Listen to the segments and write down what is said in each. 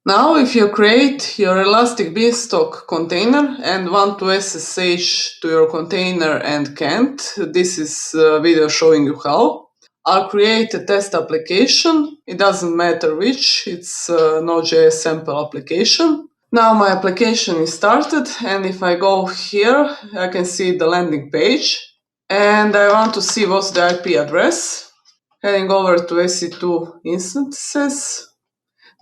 Now, if you create your Elastic Beanstalk container and want to SSH to your container and can't, this is a video showing you how. I'll create a test application. It doesn't matter which, it's a Node.js sample application. Now my application is started, and if I go here, I can see the landing page. And I want to see what's the IP address. Heading over to EC2 instances.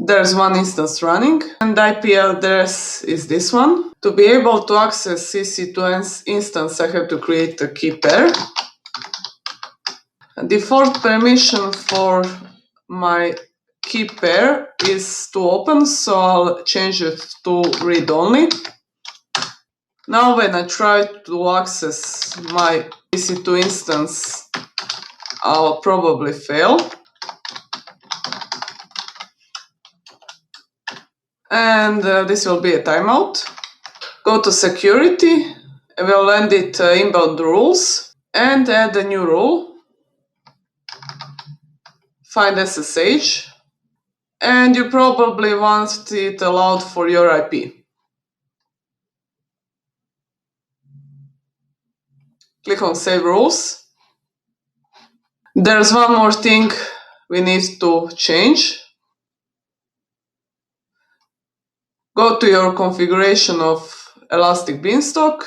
There's one instance running, and the IP address is this one. To be able to access EC2 instance, I have to create a key pair. Default permission for my key pair is to open, so I'll change it to read only. Now when I try to access my EC2 instance, I'll probably fail. And this will be a timeout. Go to security, we'll edit inbound rules and add a new rule. Find SSH, and you probably want it allowed for your IP. Click on Save Rules. There's one more thing we need to change. Go to your configuration of Elastic Beanstalk,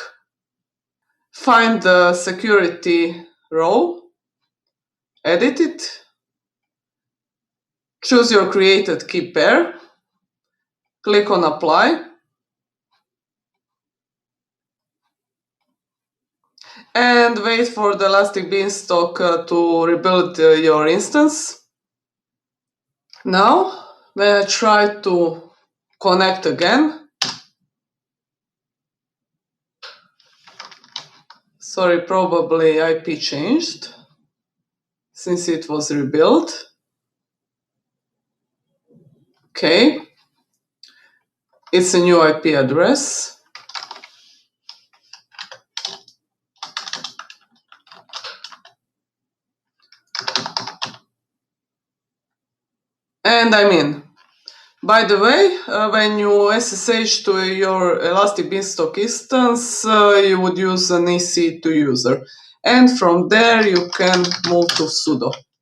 find the security row, edit it, choose your created key pair, click on Apply, and wait for the Elastic Beanstalk to rebuild your instance. Now, when I try to connect again, sorry, probably IP changed since it was rebuilt. Okay, it's a new IP address. And I'm in. By the way, when you SSH to your Elastic Beanstalk instance, you would use an EC2 user. And from there you can move to sudo.